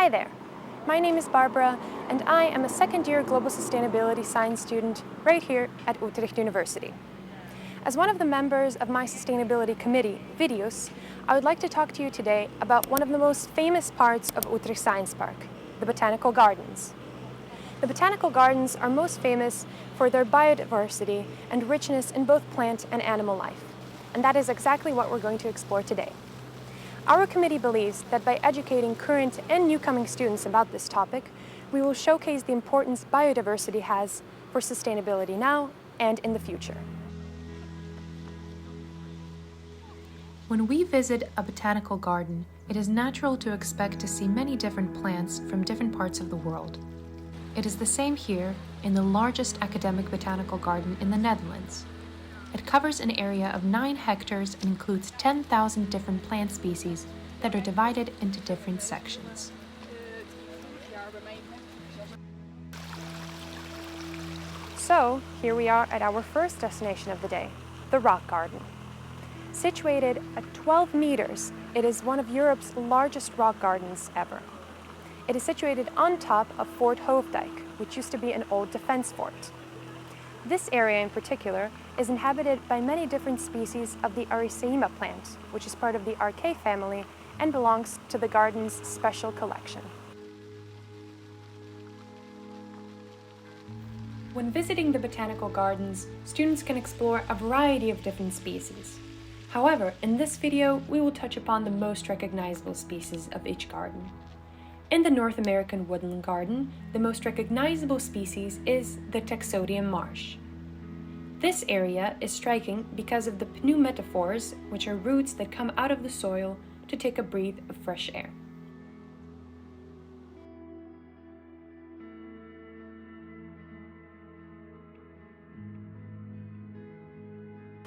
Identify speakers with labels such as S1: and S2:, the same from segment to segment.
S1: Hi there, my name is Barbara and I am a second-year Global Sustainability Science student right here at Utrecht University. As one of the members of my sustainability committee, Videos, I would like to talk to you today about one of the most famous parts of Utrecht Science Park, the Botanical Gardens. The Botanical Gardens are most famous for their biodiversity and richness in both plant and animal life, and that is exactly what we're going to explore today. Our committee believes that by educating current and newcoming students about this topic, we will showcase the importance biodiversity has for sustainability now and in the future.
S2: When we visit a botanical garden, it is natural to expect to see many different plants from different parts of the world. It is the same here in the largest academic botanical garden in the Netherlands. It covers an area of 9 hectares and includes 10,000 different plant species that are divided into different sections.
S1: So, here we are at our first destination of the day, the Rock Garden. Situated at 12 meters, it is one of Europe's largest rock gardens ever. It is situated on top of Fort Hoofddijk, which used to be an old defense fort. This area in particular is inhabited by many different species of the Arisaema plant, which is part of the Archaea family and belongs to the garden's special collection.
S2: When visiting the botanical gardens, students can explore a variety of different species. However, in this video, we will touch upon the most recognizable species of each garden. In the North American woodland garden, the most recognizable species is the Taxodium marsh. This area is striking because of the pneumatophores, which are roots that come out of the soil to take a breath of fresh air.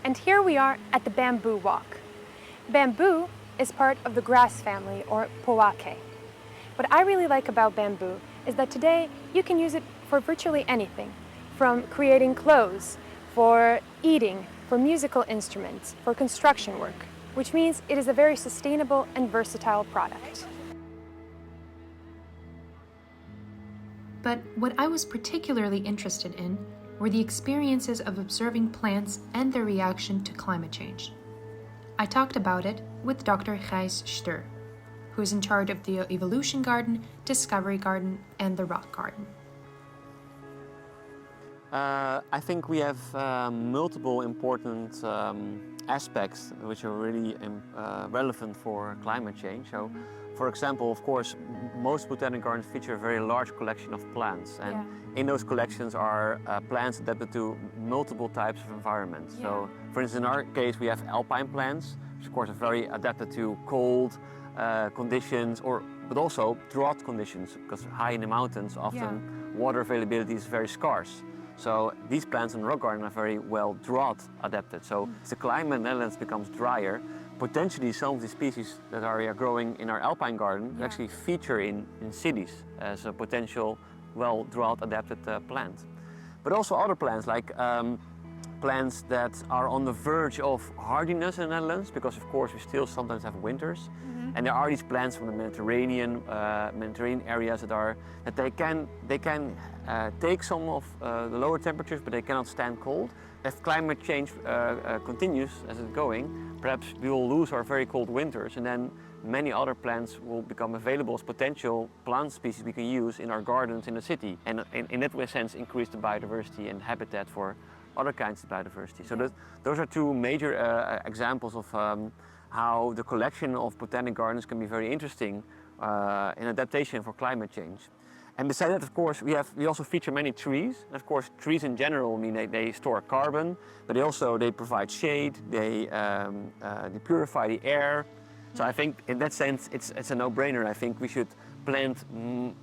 S1: And here we are at the bamboo walk. Bamboo is part of the grass family, or Poaceae. What I really like about bamboo is that today you can use it for virtually anything, from creating clothes, for eating, for musical instruments, for construction work, which means it is a very sustainable and versatile product.
S2: But what I was particularly interested in were the experiences of observing plants and their reaction to climate change. I talked about it with Dr. Gijs Steur, who is in charge of the Evolution Garden, Discovery Garden, and the Rock Garden.
S3: I think we have multiple important aspects which are really relevant for climate change. So, for example, of course, most botanic gardens feature a very large collection of plants, and in those collections are plants adapted to multiple types of environments. So, for instance, in our case, we have alpine plants, which of course are very adapted to cold conditions, but also drought conditions, because high in the mountains, often water availability is very scarce. So these plants in the rock garden are very well drought adapted. So as the climate in the Netherlands becomes drier, potentially some of the species that are growing in our alpine garden actually feature in cities as a potential well drought adapted plant. But also other plants like plants that are on the verge of hardiness in the Netherlands, because of course we still sometimes have winters. And there are these plants from the Mediterranean areas that they can take some of the lower temperatures, but they cannot stand cold. If climate change continues as it's going, perhaps we will lose our very cold winters, and then many other plants will become available as potential plant species we can use in our gardens in the city, and in that sense increase the biodiversity and habitat for other kinds of biodiversity. So those are two major examples of how the collection of botanic gardens can be very interesting in adaptation for climate change. And besides that, of course, we also feature many trees. And of course, trees in general, I mean, they store carbon, but they provide shade, they purify the air. So I think in that sense, it's a no-brainer. I think we should plant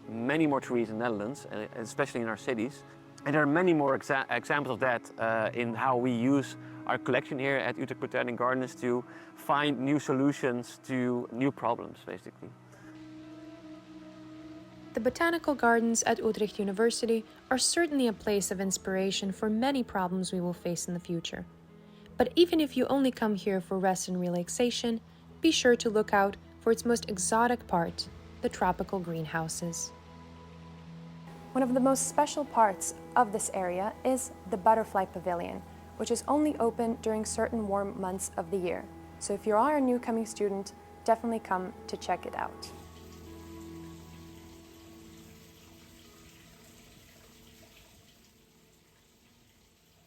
S3: many more trees in the Netherlands, especially in our cities. And there are many more examples of that in how we use our collection here at Utrecht Botanic Gardens to find new solutions to new problems, basically.
S2: The botanical gardens at Utrecht University are certainly a place of inspiration for many problems we will face in the future. But even if you only come here for rest and relaxation, be sure to look out for its most exotic part, the tropical greenhouses.
S1: One of the most special parts of this area is the Butterfly Pavilion, which is only open during certain warm months of the year. So if you are a new coming student, definitely come to check it out.